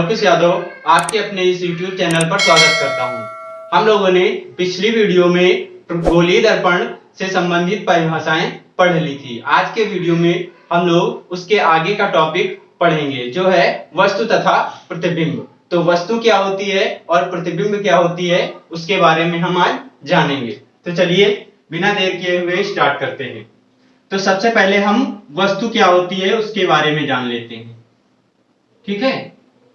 ऑर्कुश यादव आपके अपने इस YouTube चैनल पर स्वागत करता हूं। हम लोगों ने पिछली वीडियो में गोलीय दर्पण से संबंधित परिभाषाएं पढ़ ली थी। आज के वीडियो में हम लोग उसके आगे का टॉपिक पढ़ेंगे जो है वस्तु तथा प्रतिबिंब। तो वस्तु क्या होती है और प्रतिबिंब क्या होती है उसके बारे में हम आज जानेंगे। तो चलिए बिना देर किए हुए स्टार्ट करते हैं। तो सबसे पहले हम वस्तु क्या होती है उसके बारे में जान लेते हैं। ठीक है,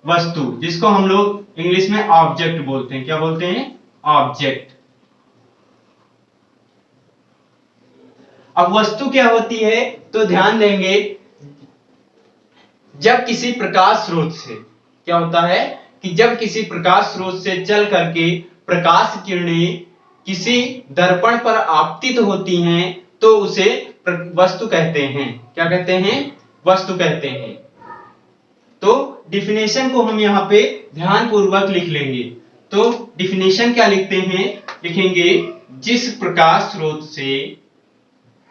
वस्तु जिसको हम लोग इंग्लिश में ऑब्जेक्ट बोलते हैं। क्या बोलते हैं? ऑब्जेक्ट। अब वस्तु क्या होती है तो ध्यान देंगे, जब किसी प्रकाश स्रोत से क्या होता है कि जब किसी प्रकाश स्रोत से चल करके प्रकाश किरणें किसी दर्पण पर आपतित होती हैं तो उसे वस्तु कहते हैं। क्या कहते हैं? वस्तु कहते हैं। तो डिफिनेशन को हम यहाँ पे ध्यान पूर्वक लिख लेंगे। तो डिफिनेशन क्या लिखते हैं? लिखेंगे जिस प्रकाश स्रोत से चल कर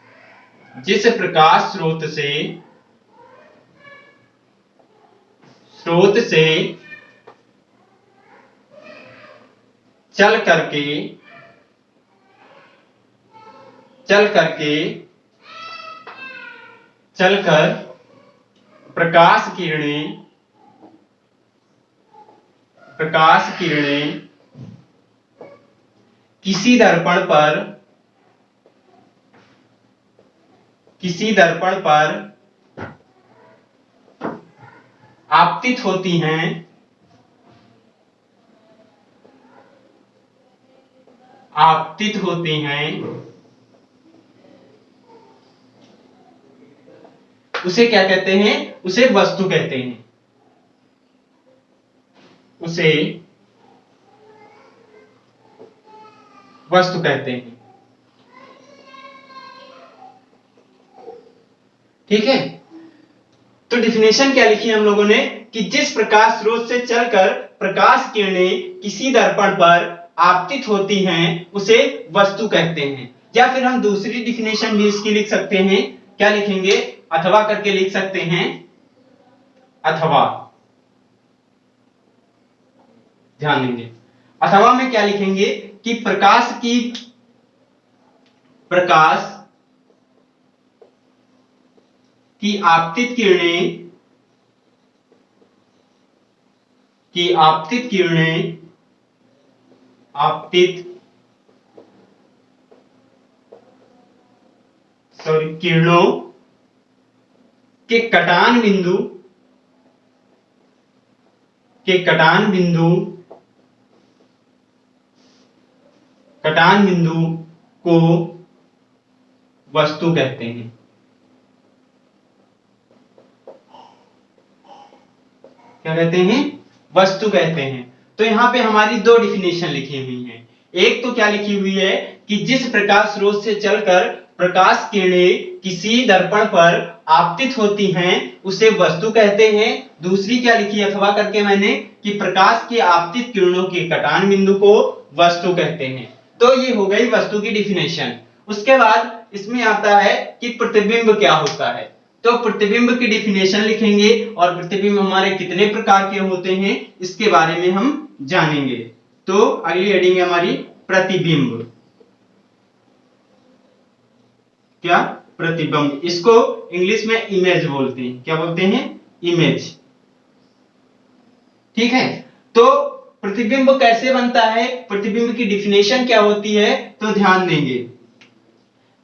प्रकाश किरणें किसी दर्पण पर आपतित होती हैं उसे क्या कहते हैं? उसे वस्तु कहते हैं। उसे वस्तु कहते हैं। ठीक है, तो डिफिनेशन क्या लिखी हम लोगों ने कि जिस प्रकाश स्रोत से चलकर प्रकाश किरणें किसी दर्पण पर आपतित होती हैं उसे वस्तु कहते हैं। या फिर हम दूसरी डिफिनेशन भी इसकी लिख सकते हैं। क्या लिखेंगे? अथवा करके लिख सकते हैं। अथवा, ध्यान देंगे। अथवा में क्या लिखेंगे कि प्रकाश की आपतित किरणों के कटान बिंदु को वस्तु कहते हैं। क्या कहते हैं? वस्तु कहते हैं। तो यहाँ पे हमारी दो डिफिनेशन लिखी हुई हैं। एक तो क्या लिखी हुई है कि जिस प्रकाश स्रोत से चलकर प्रकाश किरणें किसी दर्पण पर आपतित होती हैं उसे वस्तु कहते हैं। दूसरी क्या लिखी अथवा करके मैंने कि प्रकाश की आपतित किरणों के कटान बिंदु को वस्तु कहते हैं। तो ये हो गई वस्तु की डिफिनेशन। उसके बाद इसमें आता है कि प्रतिबिंब क्या होता है। तो प्रतिबिंब की डिफिनेशन लिखेंगे और प्रतिबिंब हमारे कितने प्रकार के होते हैं इसके बारे में हम जानेंगे। तो अगली हेडिंग है हमारी प्रतिबिंब। क्या? प्रतिबिंब। इसको इंग्लिश में इमेज बोलते हैं। क्या बोलते हैं? इमेज। ठीक है, तो प्रतिबिंब कैसे बनता है, प्रतिबिंब की डिफिनेशन क्या होती है तो ध्यान देंगे।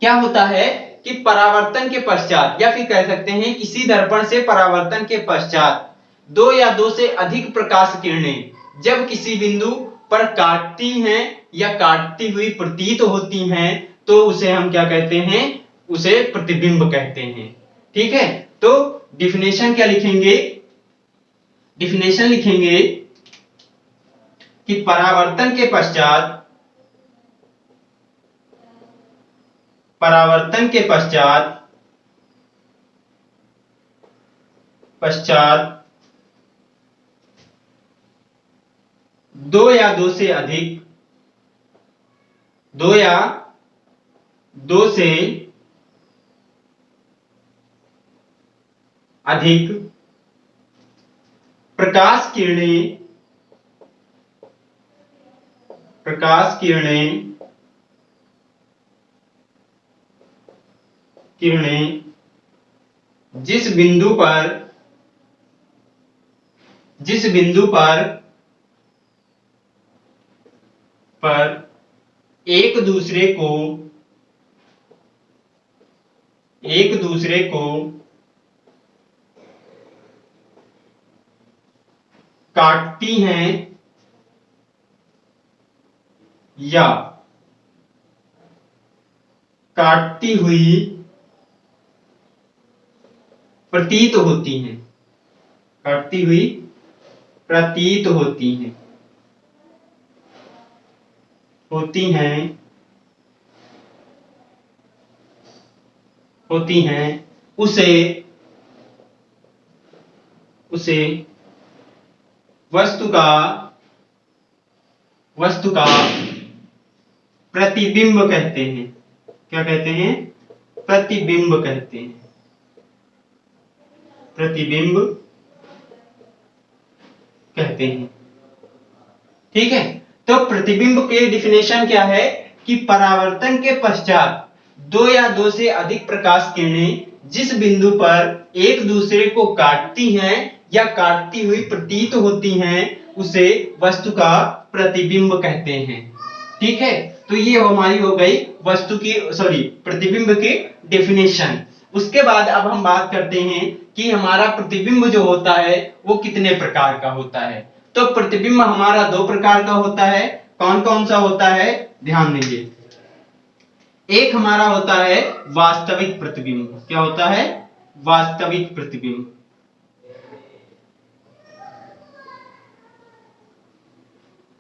क्या होता है कि परावर्तन के पश्चात या फिर कह सकते हैं किसी दर्पण से परावर्तन के पश्चात दो या दो से अधिक प्रकाश किरणें जब किसी बिंदु पर काटती हैं या काटती हुई प्रतीत होती हैं तो उसे हम क्या कहते हैं? उसे प्रतिबिंब कहते हैं। ठीक है, तो डिफिनेशन क्या लिखेंगे? डिफिनेशन लिखेंगे कि परावर्तन के पश्चात दो या दो से अधिक प्रकाश किरणें जिस बिंदु पर एक दूसरे को काटती हैं या काटती हुई प्रतीत होती हैं, उसे वस्तु का प्रतिबिंब कहते हैं। क्या कहते हैं? प्रतिबिंब कहते हैं। ठीक है, तो प्रतिबिंब के डिफिनेशन क्या है कि परावर्तन के पश्चात दो या दो से अधिक प्रकाश किरणें जिस बिंदु पर एक दूसरे को काटती हैं या काटती हुई प्रतीत होती हैं उसे वस्तु का प्रतिबिंब कहते हैं। ठीक है, तो ये हमारी हो गई प्रतिबिंब की डेफिनेशन। उसके बाद अब हम बात करते हैं कि हमारा प्रतिबिंब जो होता है वो कितने प्रकार का होता है। तो प्रतिबिंब हमारा दो प्रकार का होता है। कौन कौन सा होता है? ध्यान दीजिए। एक हमारा होता है वास्तविक प्रतिबिंब। क्या होता है? वास्तविक प्रतिबिंब।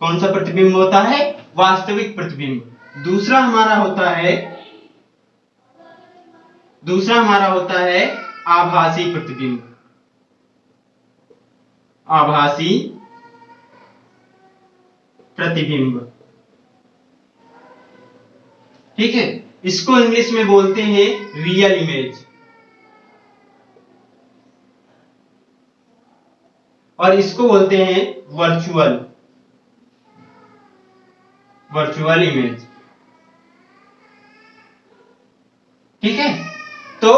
कौन सा प्रतिबिंब होता है? वास्तविक प्रतिबिंब। दूसरा हमारा होता है आभासी प्रतिबिंब। ठीक है, इसको इंग्लिश में बोलते हैं रियल इमेज, और इसको बोलते हैं वर्चुअल इमेज। ठीक है, तो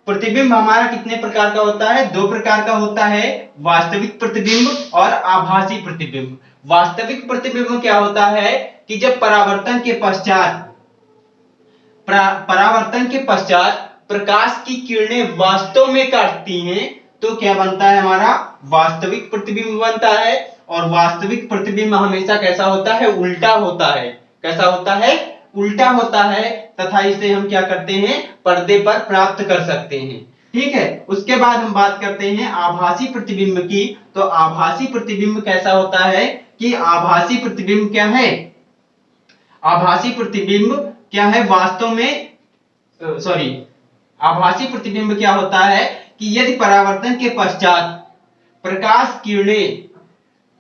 प्रतिबिंब हमारा कितने प्रकार का होता है? दो प्रकार का होता है, वास्तविक प्रतिबिंब और आभासी प्रतिबिंब। वास्तविक प्रतिबिंब क्या होता है कि जब परावर्तन के पश्चात प्रकाश की किरणें वास्तव में काटती हैं तो क्या बनता है? हमारा वास्तविक प्रतिबिंब बनता है। और वास्तविक प्रतिबिंब हमेशा कैसा होता है? उल्टा होता है। कैसा होता है? उल्टा होता है, तथा इसे हम क्या करते हैं? पर्दे पर प्राप्त कर सकते हैं। ठीक है, उसके बाद हम बात करते हैं आभासी प्रतिबिंब की। तो आभासी प्रतिबिंब कैसा होता है कि आभासी प्रतिबिंब क्या है? आभासी प्रतिबिंब क्या है? आभासी प्रतिबिंब क्या होता है कि यदि परावर्तन के पश्चात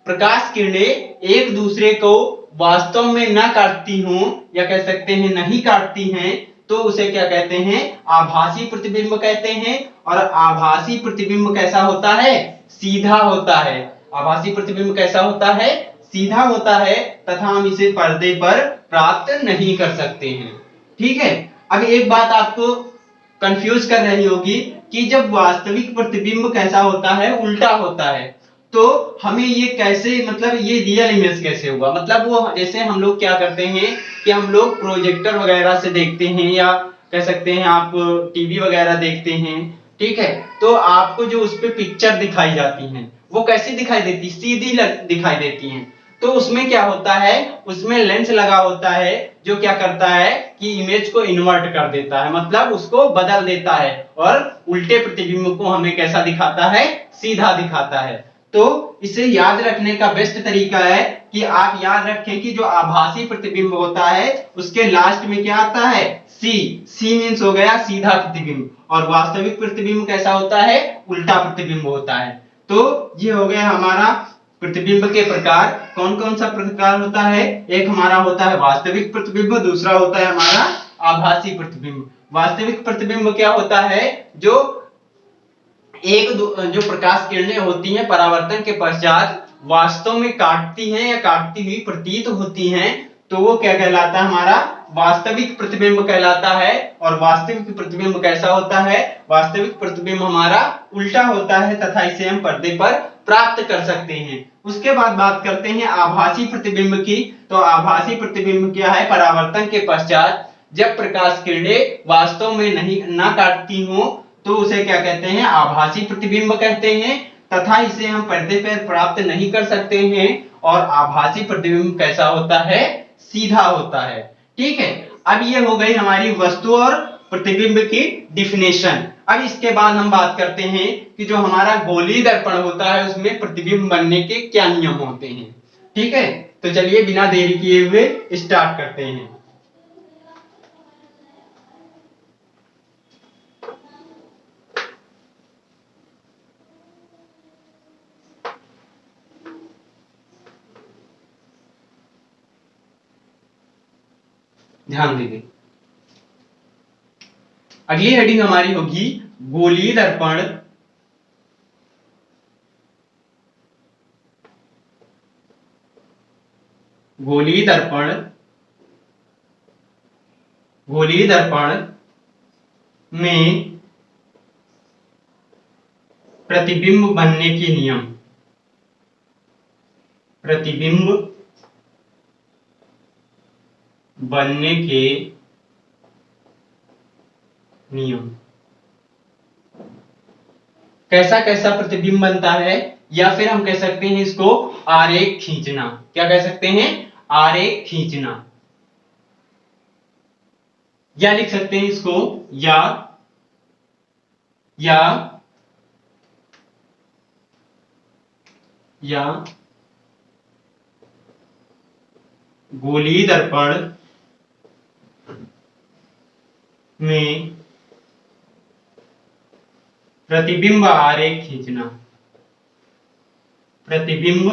प्रकाश किरणें एक दूसरे को वास्तव में न काटती हों, या कह सकते हैं नहीं काटती हैं, तो उसे क्या कहते हैं? आभासी प्रतिबिंब कहते हैं। और आभासी प्रतिबिंब कैसा होता है? सीधा होता है। आभासी प्रतिबिंब कैसा होता है? सीधा होता है, तथा हम इसे पर्दे पर प्राप्त नहीं कर सकते हैं। ठीक है, अब एक बात आपको कंफ्यूज कर रही होगी कि जब वास्तविक प्रतिबिंब कैसा होता है? उल्टा होता है, तो हमें ये कैसे, मतलब ये रियल इमेज कैसे होगा? मतलब वो जैसे हम लोग क्या करते हैं कि हम लोग प्रोजेक्टर वगैरह से देखते हैं, या कह सकते हैं आप टीवी वगैरह देखते हैं। ठीक है, तो आपको जो उस पे पिक्चर दिखाई जाती हैं वो कैसी दिखाई देती? सीधी दिखाई देती हैं। तो उसमें क्या होता है? उसमें लेंस लगा होता है जो क्या करता है कि इमेज को इन्वर्ट कर देता है, मतलब उसको बदल देता है, और उल्टे प्रतिबिंब को हमें कैसा दिखाता है? सीधा दिखाता है। तो इसे याद रखने का बेस्ट तरीका है कि आप याद रखें कि जो आभासी प्रतिबिंब होता है उसके लास्ट में क्या आता है? सी मीन्स हो गया सीधा प्रतिबिंब। और वास्तविक प्रतिबिंब कैसा होता है? उल्टा प्रतिबिंब होता है। तो ये हो गया हमारा प्रतिबिंब के प्रकार। कौन कौन सा प्रकार होता है? एक हमारा होता है वास्तविक प्रतिबिंब, दूसरा होता है हमारा आभासी प्रतिबिंब। वास्तविक प्रतिबिंब क्या होता है? जो जो प्रकाश किरणें होती हैं परावर्तन के पश्चात वास्तव में काटती हैं या काटती हुई प्रतीत होती हैं, तो वो क्या कहलाता है, हमारा वास्तविक प्रतिबिंब कहलाता है। और वास्तविक प्रतिबिंब कैसा होता है, वास्तविक प्रतिबिंब हमारा उल्टा होता है तथा इसे हम पर्दे पर प्राप्त कर सकते हैं। उसके बाद बात करते हैं आभासी प्रतिबिंब की। तो आभासी प्रतिबिंब क्या है, परावर्तन के पश्चात जब प्रकाश किरणें वास्तव में नहीं ना काटती हो तो उसे क्या कहते हैं, आभासी प्रतिबिंब कहते हैं तथा इसे हम पर्दे पर प्राप्त नहीं कर सकते हैं। और आभासी प्रतिबिंब कैसा होता है, सीधा होता है। ठीक है, अब ये हो गई हमारी वस्तु और प्रतिबिंब की डिफिनेशन। अब इसके बाद हम बात करते हैं कि जो हमारा गोलीय दर्पण होता है उसमें प्रतिबिंब बनने के क्या नियम होते हैं। ठीक है, तो चलिए बिना देरी किए हुए स्टार्ट करते हैं। ध्यान दीजिए, अगली हेडिंग हमारी होगी गोलीय दर्पण। गोलीय दर्पण, गोलीय दर्पण में प्रतिबिंब बनने के नियम। प्रतिबिंब बनने के नियम। कैसा कैसा प्रतिबिंब बनता है, या फिर हम कह सकते हैं इसको आरेख खींचना। क्या कह सकते हैं, आरेख खींचना, या लिख सकते हैं इसको या गोलीय दर्पण में प्रतिबिंब आरेख खींचना। प्रतिबिंब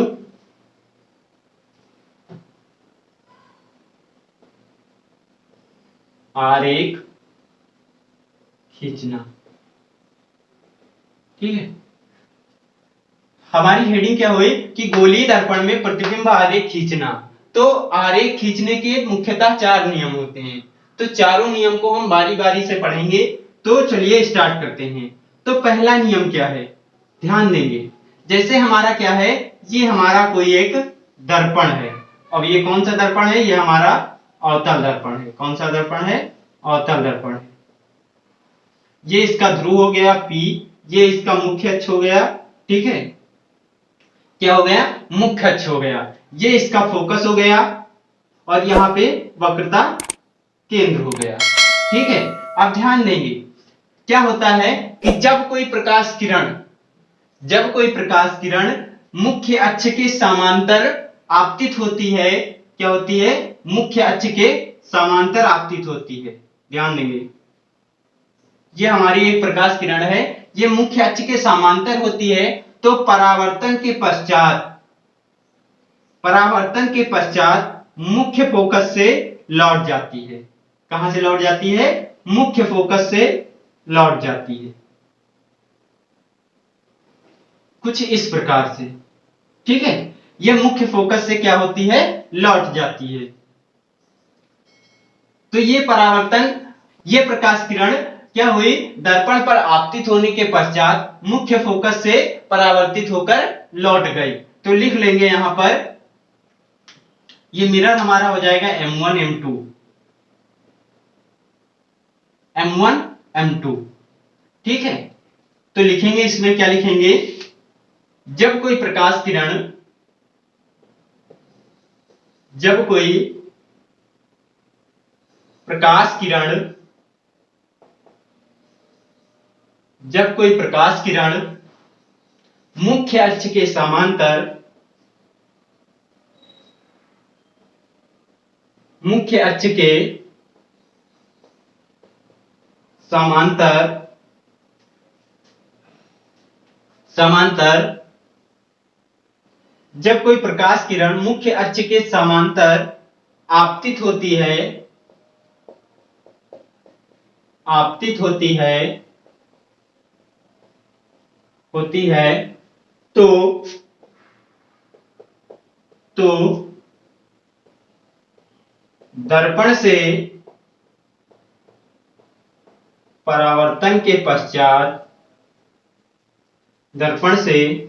आरेख खींचना। ठीक है, हमारी हेडिंग क्या हुई कि गोलीय दर्पण में प्रतिबिंब आरेख खींचना। तो आरेख खींचने के मुख्यतः 4 नियम होते हैं। तो चारों नियम को हम बारी बारी से पढ़ेंगे। तो चलिए स्टार्ट करते हैं। तो पहला नियम क्या है, ध्यान देंगे। जैसे हमारा क्या है, ये हमारा कोई एक दर्पण है। अब ये कौन सा दर्पण है, ये हमारा अवतल दर्पण है। कौन सा दर्पण है, अवतल दर्पण है। ये इसका ध्रुव हो गया P, ये इसका मुख्य अक्ष हो गया। ठीक है, क्या हो गया, मुख्य अक्ष हो गया। ये इसका फोकस हो गया और यहां पे वक्रता केंद्र हो गया। ठीक है, अब ध्यान देंगे क्या होता है कि जब कोई प्रकाश किरण मुख्य अक्ष के समांतर आपतित होती है, क्या होती है, मुख्य अक्ष के समांतर आपतित होती है। ध्यान देंगे, ये हमारी एक प्रकाश किरण है, ये मुख्य अक्ष के समांतर होती है। तो परावर्तन के पश्चात मुख्य फोकस से लौट जाती है। कहां से लौट जाती है, मुख्य फोकस से लौट जाती है, कुछ इस प्रकार से। ठीक है, यह मुख्य फोकस से क्या होती है, लौट जाती है। तो ये प्रकाश किरण क्या हुई, दर्पण पर आपतित होने के पश्चात मुख्य फोकस से परावर्तित होकर लौट गई। तो लिख लेंगे यहां पर, ये मिरर हमारा हो जाएगा M1 M2। ठीक है, तो लिखेंगे इसमें, क्या लिखेंगे, जब कोई प्रकाश किरण मुख्य अक्ष के समांतर जब कोई प्रकाश किरण मुख्य अक्ष के समांतर आपतित होती है होती है तो दर्पण से परावर्तन के पश्चात दर्पण से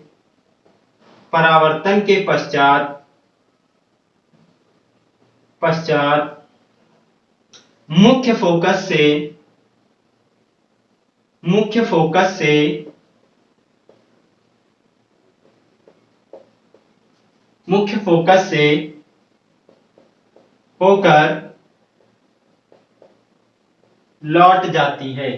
परावर्तन के पश्चात मुख्य फोकस से होकर लौट जाती है।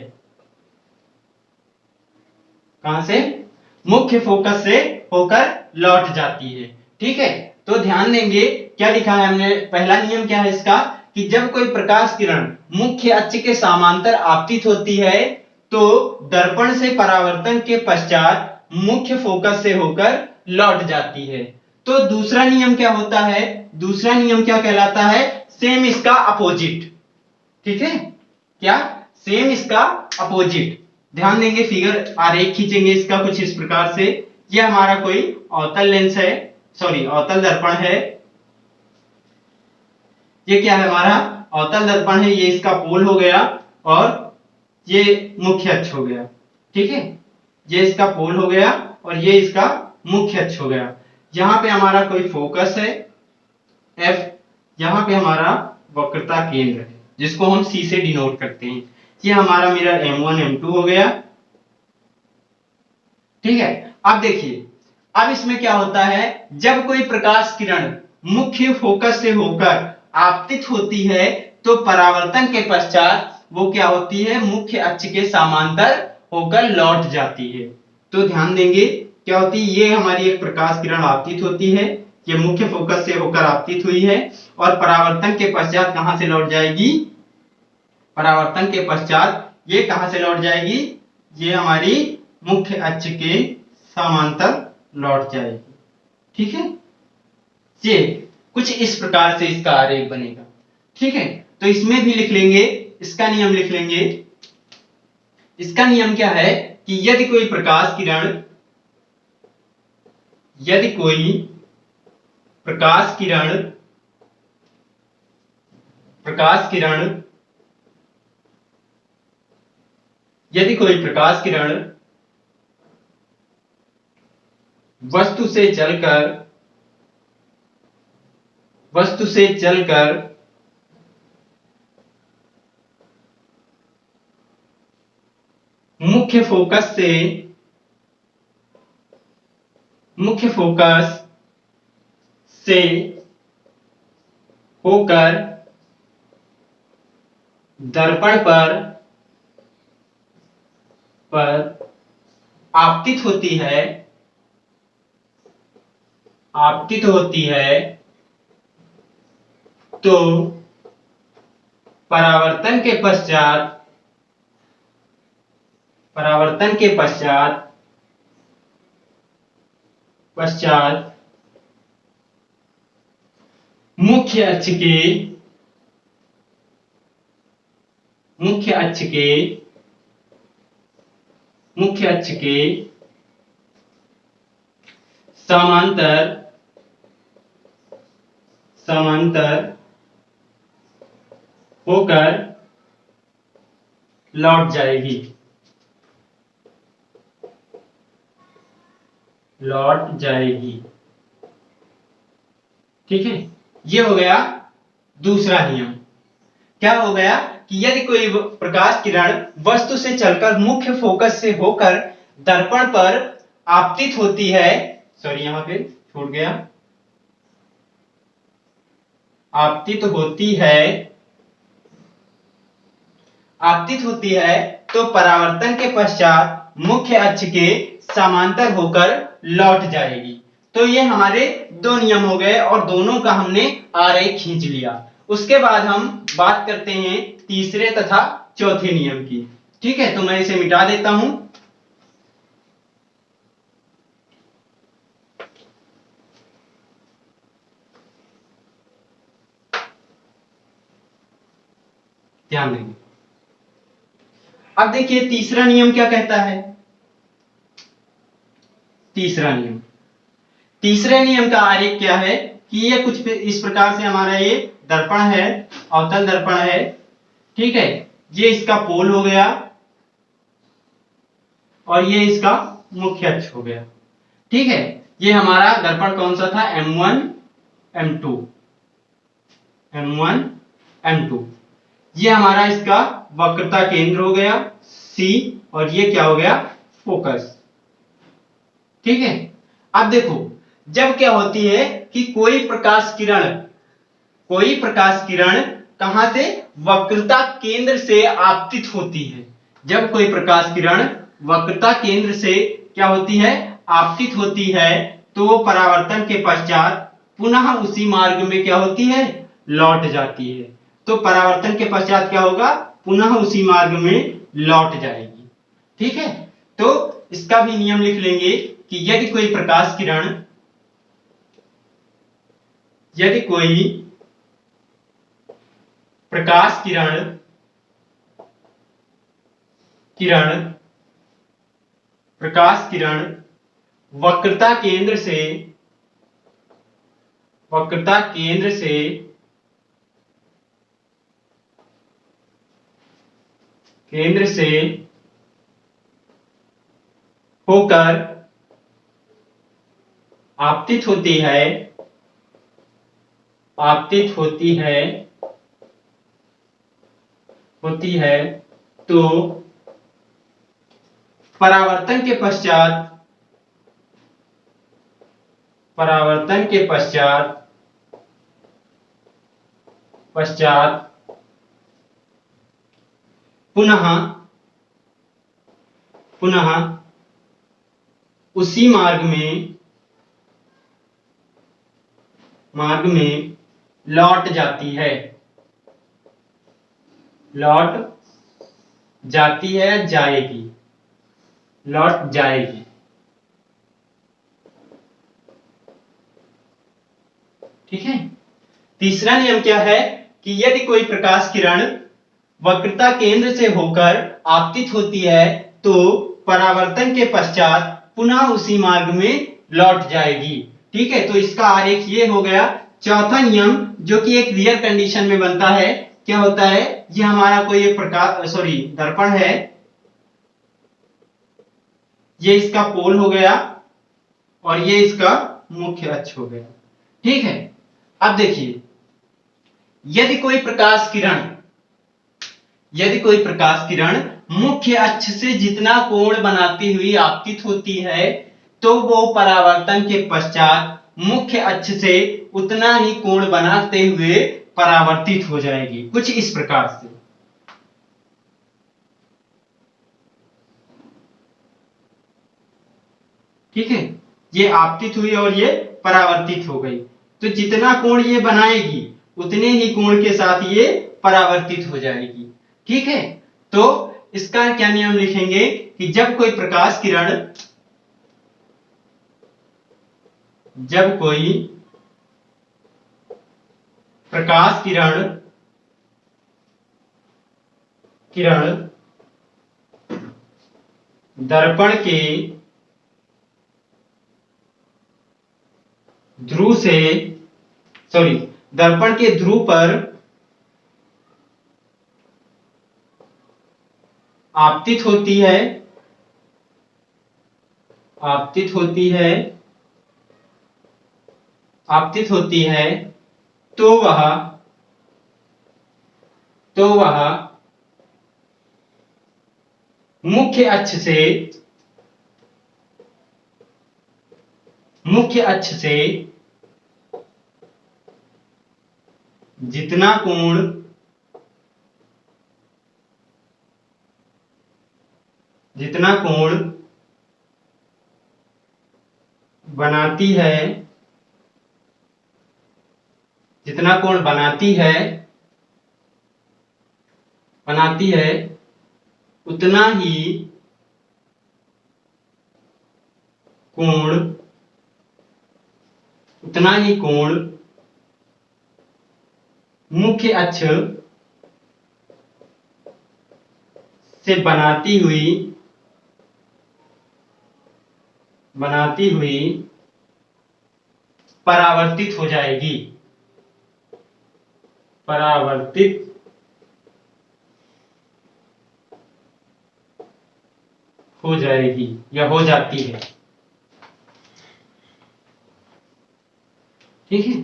कहां से? मुख्य फोकस से होकर लौट जाती है। ठीक है, तो ध्यान देंगे क्या लिखा है हमने। पहला नियम क्या है इसका कि जब कोई प्रकाश किरण मुख्य अक्ष के समांतर आपतित होती है तो दर्पण से परावर्तन के पश्चात मुख्य फोकस से होकर लौट जाती है। तो दूसरा नियम क्या होता है? दूसरा नियम क्या कहलाता है? सेम इसका अपोजिट। ठीक है, क्या? सेम इसका अपोजिट। ध्यान देंगे, फिगर आरेख खींचेंगे इसका कुछ इस प्रकार से। यह हमारा कोई अवतल लेंस है, सॉरी अवतल दर्पण है। ये क्या है? हमारा अवतल दर्पण है। ये इसका पोल हो गया और ये मुख्य अक्ष हो गया। ठीक है, ये इसका पोल हो गया और ये इसका मुख्य अक्ष हो गया। यहां पे हमारा कोई फोकस है F, यहां पे हमारा वक्रता केंद्र है जिसको हम C से डिनोट करते हैं। ये हमारा मिरर M1 M2 हो गया। ठीक है, अब देखिए, अब इसमें क्या होता है, जब कोई प्रकाश किरण मुख्य फोकस से होकर आपतित होती है तो परावर्तन के पश्चात वो क्या होती है? मुख्य अक्ष के समांतर होकर लौट जाती है। तो ध्यान देंगे क्या होती है, ये हमारी एक प्रकाश किरण आपतित होती है, ये मुख्य फोकस से होकर आपतित हुई है और परावर्तन के पश्चात कहां से लौट जाएगी? परावर्तन के पश्चात ये कहां से लौट जाएगी? ये हमारी मुख्य अक्ष के समांतर लौट जाएगी। ठीक है, ये कुछ इस प्रकार से इसका आरेख बनेगा। ठीक है, तो इसमें भी लिख लेंगे, इसका नियम लिख लेंगे। इसका नियम क्या है कि यदि कोई प्रकाश किरण यदि कोई प्रकाश किरण वस्तु से चलकर मुख्य फोकस से होकर दर्पण पर आपतित होती है तो परावर्तन के पश्चात मुख्य अक्ष के समांतर होकर लौट जाएगी। ठीक है, ये हो गया दूसरा नियम। क्या हो गया कि यदि कोई प्रकाश किरण वस्तु से चलकर मुख्य फोकस से होकर दर्पण पर आपतित होती है, सॉरी यहां पे छूट गया, आपतित होती है तो परावर्तन के पश्चात मुख्य अक्ष के समांतर होकर लौट जाएगी। तो ये हमारे दो नियम हो गए और दोनों का हमने आरेख खींच लिया। उसके बाद हम बात करते हैं तीसरे तथा चौथे नियम की। ठीक है, तो मैं इसे मिटा देता हूं। ध्यान देंगे। अब देखिए तीसरा नियम क्या कहता है। तीसरा नियम। तीसरे नियम का आरेख क्या है कि ये कुछ इस प्रकार से हमारा ये दर्पण है, अवतल दर्पण है, ठीक है। ये इसका पोल हो गया और ये इसका मुख्य अक्ष हो गया, ठीक है। ये हमारा दर्पण कौन सा था? M1 M2, M1 M2। ये हमारा इसका वक्रता केंद्र हो गया C, और ये क्या हो गया? फोकस, ठीक है। अब देखो, जब क्या होती है कि कोई प्रकाश किरण कहां से? वक्रता केंद्र से आपतित होती है। जब कोई प्रकाश किरण वक्रता केंद्र से क्या होती है? आपतित होती है, तो वो परावर्तन के पश्चात पुनः उसी मार्ग में क्या होती है? लौट जाती है। तो परावर्तन के पश्चात क्या होगा? पुनः उसी मार्ग में लौट जाएगी, ठीक है। तो इसका भी नियम लिख लेंगे कि यदि कोई प्रकाश किरण प्रकाश किरण वक्रता केंद्र से होकर आपतित होती है, तो परावर्तन के पश्चात पुनः उसी मार्ग में लौट जाती है, जाएगी, ठीक है। तीसरा नियम क्या है कि यदि कोई प्रकाश किरण वक्रता केंद्र से होकर आपतित होती है, तो परावर्तन के पश्चात पुनः उसी मार्ग में लौट जाएगी, ठीक है। तो इसका आरेख ये हो गया। चौथा नियम जो कि एक रियल कंडीशन में बनता है, क्या होता है? ये हमारा कोई एक दर्पण है, ये इसका पोल हो गया और ये इसका मुख्य अक्ष हो गया, ठीक है। अब देखिए, यदि कोई प्रकाश किरण मुख्य अक्ष से जितना कोण बनाती हुई आपतित होती है, तो वो परावर्तन के पश्चात मुख्य अक्ष से उतना ही कोण बनाते हुए परावर्तित हो जाएगी, कुछ इस प्रकार से, ठीक है। ये आपतित हुई और ये परावर्तित हो गई, तो जितना कोण ये बनाएगी उतने ही कोण के साथ ये परावर्तित हो जाएगी, ठीक है। तो इसका क्या नियम लिखेंगे कि जब कोई प्रकाश किरण दर्पण के ध्रुव पर आपतित होती है, तो वह मुख्य अक्ष से जितना कोण बनाती है उतना ही कोण मुख्य अक्ष से बनाती हुई बनाती हुई परावर्तित हो जाएगी, परावर्तित हो जाएगी या हो जाती है। ठीक है,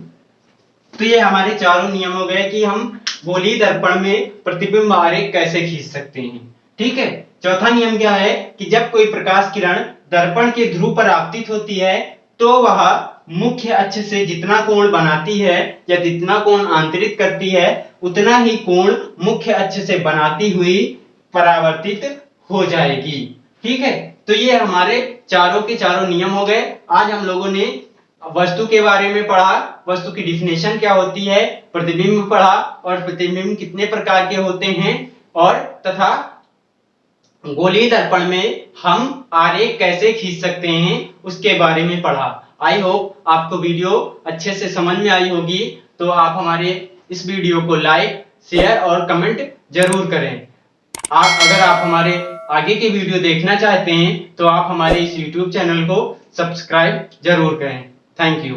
तो ये हमारे चारों नियम हो गए कि हम गोलीय दर्पण में प्रतिबिंब आरेख कैसे खींच सकते हैं। ठीक है, चौथा नियम क्या है कि जब कोई प्रकाश किरण दर्पण के ध्रुव पर आपतित होती है तो वह मुख्य अक्ष से जितना कोण बनाती है या जितना कोण आंतरित करती है उतना ही कोण मुख्य अक्ष से बनाती हुई परावर्तित हो जाएगी। ठीक है, तो ये हमारे चारों के चारों नियम हो गए। आज हम लोगों ने वस्तु के बारे में पढ़ा, वस्तु की डिफिनेशन क्या होती है, प्रतिबिंब पढ़ा और प्रतिबिंब कितने प्रकार के होते हैं, और तथा गोलीय दर्पण में हम आरेख कैसे खींच सकते हैं उसके बारे में पढ़ा। आई होप आपको वीडियो अच्छे से समझ में आई होगी। तो आप हमारे इस वीडियो को लाइक, शेयर और कमेंट जरूर करें। अगर आप हमारे आगे के वीडियो देखना चाहते हैं तो आप हमारे इस YouTube चैनल को सब्सक्राइब जरूर करें। Thank you.